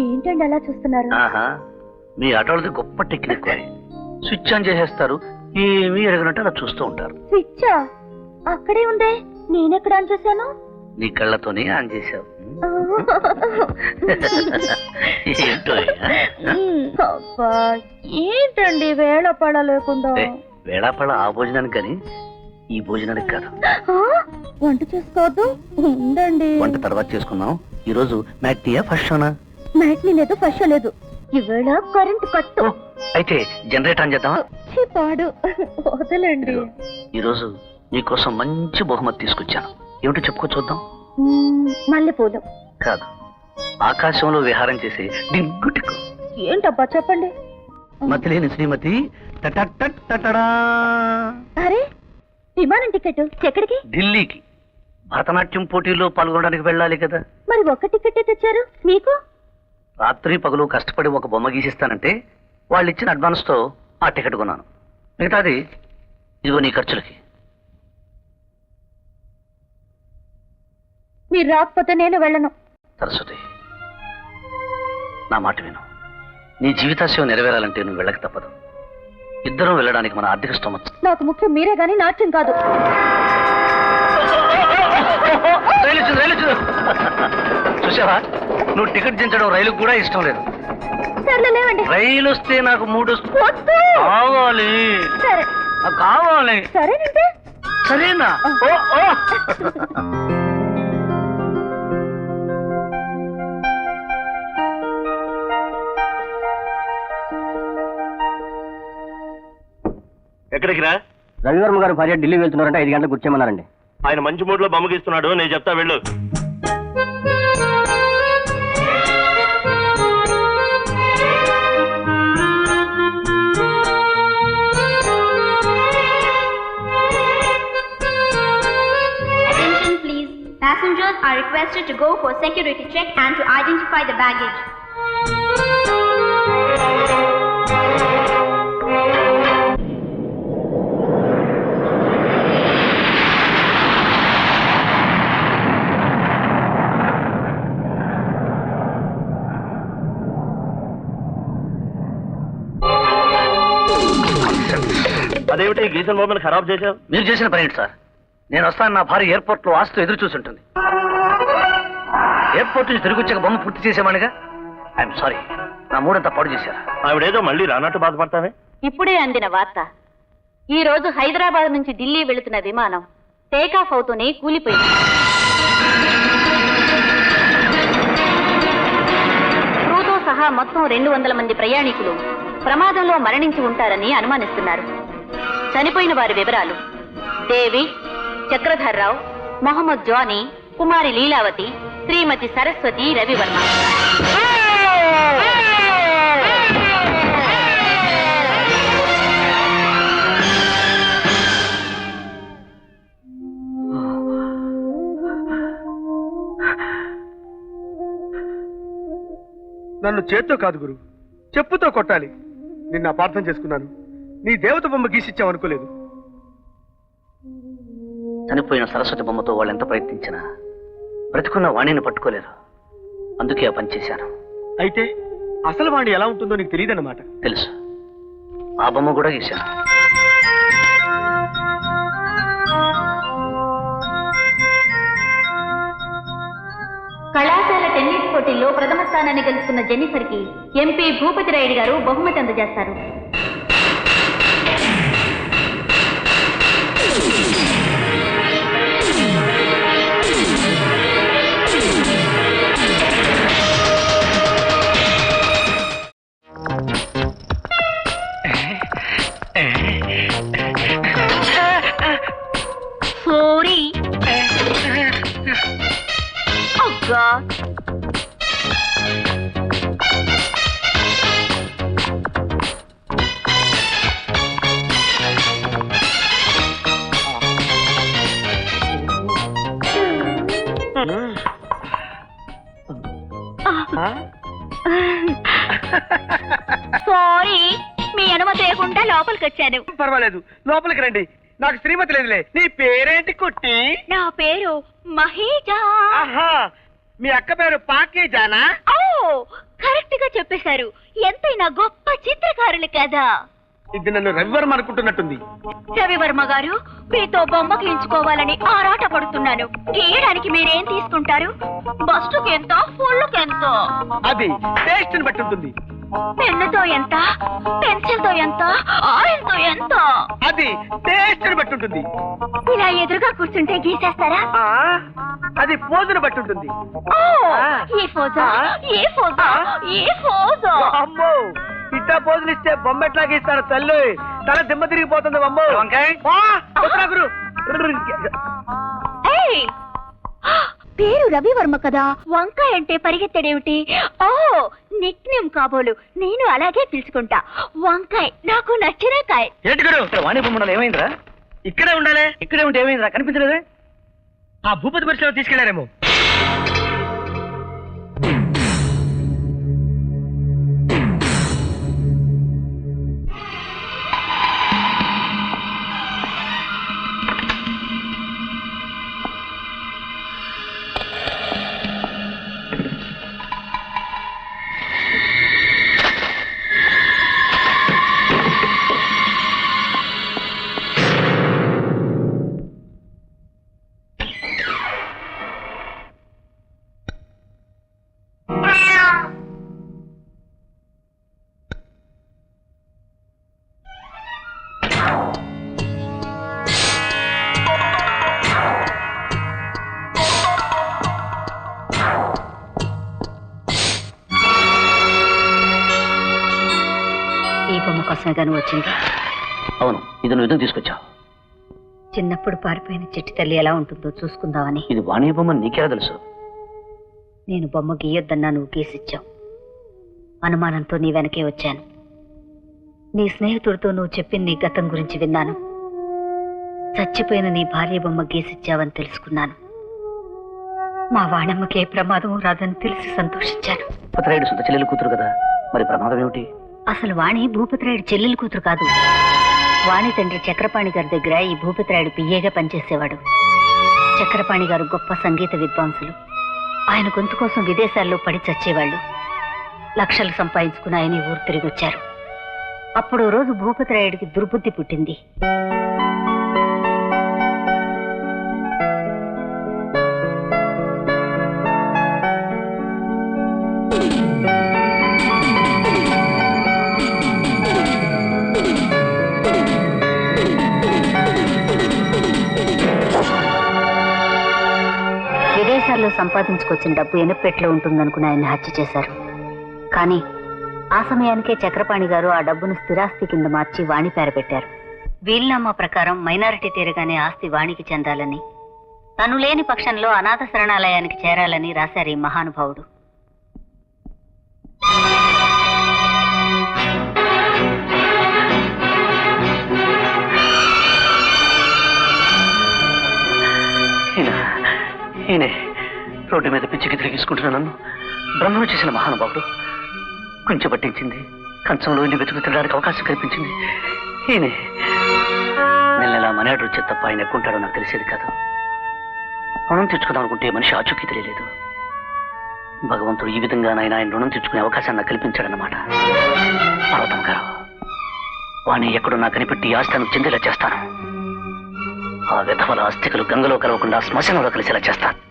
ఏంటండి అలా చూస్తున్నారు? మీ ఆటోలది గొప్ప టెక్నిక్. స్విచ్ ఆన్ చేసేస్తారు, ఏమీ ఎరగనట్టు అలా చూస్తూ ఉంటారు. స్విచ్చా? అక్కడే ఉందే, నేనెక్కడ ఆన్ చేశాను? నీ కళ్ళతోనే ఆన్ చేశావు. ఏంటండి వేళపడ లేకుండా? వేళాపడ ఆ భోజనానికి కానీ ఈ భోజనానికి కాదు. వంట చేసుకోవద్దు, ఉండండి. వంట తర్వాత చేసుకుందాం. ఈ రోజు మ్యాట్నియా ఫస్ట్ షోనా? మ్యాట్ని లేదు, ఫస్ట్ షో లేదు. ఈవేళ కరెంట్ కట్టు. అయితే జనరేటర్ ఆన్ చేద్దామా? పాడు వదలండి. ఈ రోజు నీకోసం మంచి బహుమతి తీసుకొచ్చాను. ఏమిటో చెప్పుకో చూద్దాం. మల్లెపూలు కాదు, ఆకాశంలో విహారం చేసే డింగుటికు. ఏంటబ్బా చెప్పండి. మతిలేని శ్రీమతి. అరే, విమానం టికెట్ ఎక్కడికి? ఢిల్లీకి. భరతనాట్యం పోటీల్లో పాల్గొనడానికి వెళ్ళాలి కదా. మరి ఒక్క టికెట్ తెచ్చారు మీకు? రాత్రి పగలు కష్టపడి ఒక బొమ్మ గీసిస్తానంటే వాళ్ళు ఇచ్చిన అడ్వాన్స్ తో ఆ టికెట్ కొన్నాను. మిగతాది ఇదిగో నీ ఖర్చులకి. మీరు రాకపోతే నేను వెళ్ళను. సరస్వతి, నా మాట విను. నీ జీవితాశయం నెరవేరాలంటే నువ్వు వెళ్ళక తప్పదు. ఇద్దరం వెళ్ళడానికి మన ఆర్థిక స్తోమత. నాకు ముఖ్యం మీరే గాని నాట్యం కాదు. చూసావా, నువ్వు టికెట్ దించడం రైలుకు కూడా ఇష్టం లేదు. రైలు వస్తే నాకు 3 కావాలి. కావాలి. సరేనా? ఎక్కడికి రా? రవివర్మ గారు భార్య ఢిల్లీ వెళ్తున్నారంటే 5 గంటలకు కూర్చోమన్నారండి. ఆయన మంచి మూడ్ లో బొమ్మ గీస్తున్నాడు, నేను చెప్తా వెళ్ళు. Attention please. Passengers are requested to go for security check and to identify the baggage. అదేమిటి గీసన్ బొమ్మను ఖరాబ్ చేశావు? మీరు చేసిన పని ఏంటి సార్? నేను వస్తాను, నా భార్య ఎయిర్పోర్ట్ లో ఆస్తో ఎదురు చూసుంటుంది. ఎయిర్పోర్ట్ నుంచి తిరిగి వచ్చాక బొమ్మ పూర్తి చేసేవాడిగా. ఐఎమ్ సారీ, నా మూడంతా పాడు చేశారు. ఆవిడేదో మళ్ళీ రానట్టు బాధపడతానే. ఇప్పుడే అందిన వార్త. ఈ రోజు హైదరాబాద్ నుంచి ఢిల్లీ వెళుతున్న విమానం టేకాఫ్ అవుతూనే కూలిపోయింది. క్రూతో సహా మొత్తం 200 మంది ప్రయాణికులు ప్రమాదంలో మరణించి ఉంటారని అనుమానిస్తున్నారు. చనిపోయిన వారి వివరాలు: డేవిడ్, చక్రధర్రావు, మొహమ్మద్ జానీ, కుమారి లీలావతి, శ్రీమతి సరస్వతి, రవివర్మ. నన్ను చేత్తో కాదు గురు, చెప్పుతో కొట్టాలి. నిన్ను అపార్థం చేసుకున్నాను. నీ దేవత బొమ్మ గీసిచ్చావనుకోలేదు. చనిపోయిన సరస్వతి బొమ్మతో వాళ్ళు ఎంత ప్రయత్నించినా బ్రతుకున్న వాణిని పట్టుకోలేరు. అందుకే ఆ పని చేశాను. అయితే అసలు వాణి ఎలా ఉంటుందో నీకు తెలియదన్నమాట. తెలుసు, ఆ బొమ్మ కూడా గీశాను. కళాశాల టెన్నిస్ పోటీల్లో ప్రథమ స్థానాన్ని గెలుచుకున్న జెన్నిఫర్ కి ఎంపీ భూపతి రాయుడు గారు బహుమతి అందజేస్తారు. సారీ. Oh God. సారీ, మీ అనుమతి లేకుండా లోపలికి వచ్చాను. పర్వాలేదు, లోపలికి రండి. నాకు శ్రీమతి లేదులే. నీ పేరేంటి కుట్టి? నా పేరు మహేజా. ఆహా, మీ అక్క పేరు పాకీజానా? ఓ కరెక్ట్ గా చెప్పేశారు. ఎంతైనా గొప్ప చిత్రకారులు కదా. ఇది నన్ను రవివర్మ అనుకుంటున్నట్టుంది. రవివర్మ గారు, మీతో బొమ్మ గీయించుకోవాలని ఆరాట పడుతున్నాను. గీయడానికి మీరేం తీసుకుంటారు? బస్టుకి ఎంత, ఫుల్లుకి ఎంత? అది టేస్ట్ ని బట్టి ఉంటుంది. పెన్నుతో ఎంత, పెన్సిల్ తో ఎంత, ఆయిల్ తో ఎంత? అది టేస్ట్ ని బట్టి ఉంటుంది. ఇలా ఎదురుగా కూర్చుంటే గీసేస్తారా? అది పోజును బట్టి ఉంటుంది. ఓ, ఈ ఫోజా, ఏ ఫోజా, ఏ ఫోజా? అమ్మో, ఇట్టా పోజులు ఇస్తే బొమ్మ ఎట్లా గీస్తారు తల్లి? తల దిమ్మ తిరిగిపోతుంది అమ్మో. గురు ఏయ్, పేరు రవివర్మ కదా, వంకాయ అంటే పరిగెత్తడేమిటి? ఓ, నిక్ నేమ్ కాబోలు. నేను అలాగే పిలుచుకుంటా. వంకాయ్, నాకు నచ్చిన కాయ్. ఏంటి గురు ఇక్కడ వాణి బొమ్మలు ఏమైందిరా? ఇక్కడే ఉండాలి. ఇక్కడే ఉంటే ఏమైందిరా? కనిపించలేదే? ఆ భూపతి పరిశ్రమ తీసుకెళ్లారేమో. ఈ బొమ్మ కోసమే గాను వచ్చింది. అవును, ఇది నువ్వు ఎందుకు తీసుకొచ్చావు? చిన్నప్పుడు పారిపోయిన చెట్టు తల్లి ఎలా ఉంటుందో చూసుకుందామని. ఇది వాణి బొమ్మ నీకెలా తెలుసు? నేను బొమ్మ గీయొద్దన్నా నువ్వు గీసిచ్చావు. అనుమానంతో నీ వెనకే వచ్చాను. నీ స్నేహితుడితో నువ్వు చెప్పిన నీ గతం గురించి విన్నాను. చచ్చిపోయిన నీ భార్య బొమ్మ గీసిచ్చావని తెలుసుకున్నాను. మా వాణమ్మకి ఏ ప్రమాదం రాదని తెలిసి సంతోషించాను. భూపతిరాయుడు సొంత చెల్లెలు కూతురు కదా, మరి ప్రమాదం ఏమిటి? అసలు వాణి భూపతిరాయుడు చెల్లెలు కూతురు కాదు. వాణి తండ్రి చక్రపాణి గారి దగ్గర ఈ భూపతిరాయుడు పియ్యేగా పనిచేసేవాడు. చక్రపాణి గారు గొప్ప సంగీత విద్వాంసులు. ఆయన గొంతు కోసం విదేశాల్లో పడి చచ్చేవాళ్ళు. లక్షలు సంపాదించుకుని ఆయన ఊరు తిరిగి వచ్చారు. అప్పుడు రోజు భూపతిరాయుడికి దుర్బుద్ధి పుట్టింది. విదేశాల్లో సంపాదించుకొచ్చిన డబ్బు ఎనుపెట్లో ఉంటుందనుకుని ఆయన హత్య చేశారు. కానీ ఆ సమయానికే చక్రపాణి గారు ఆ డబ్బును స్థిరాస్తి కింద మార్చి వాణి పేర పెట్టారు. వీలునామా ప్రకారం మైనారిటీ తీరగానే ఆస్తి వాణికి చెందాలని, తను లేని పక్షంలో అనాథ శరణాలయానికి చేరాలని రాశారు ఈ మహానుభావుడు. ఈయనే రోడ్డు మీద పిచ్చికి తిరిగేసుకుంటున్నా నన్ను బ్రహ్మను చేసిన మహానుభావుడు. కొంచెం పట్టించింది, కంచంలో ఇల్లు వెతుకు తినడానికి అవకాశం కల్పించింది ఈయనే. నెలలా మనాడు వచ్చే తప్ప ఆయన ఎక్కుంటాడో నాకు తెలిసేది కాదు. రుణం తెచ్చుకుందాం అనుకుంటే మనిషి ఆచూకీ తెలియలేదు. భగవంతుడు ఈ విధంగా ఆయన రుణం తెచ్చుకునే అవకాశాన్ని నాకు కల్పించాడన్నమాట. పర్వతం గారు, వాణి ఎక్కడున్నా కనిపెట్టి ఆస్థానం చెందేలా చేస్తాను. ఆ విధవల అస్థికలు గంగలో కలవకుండా శ్మశానంలో కలిసేలా చేస్తాను.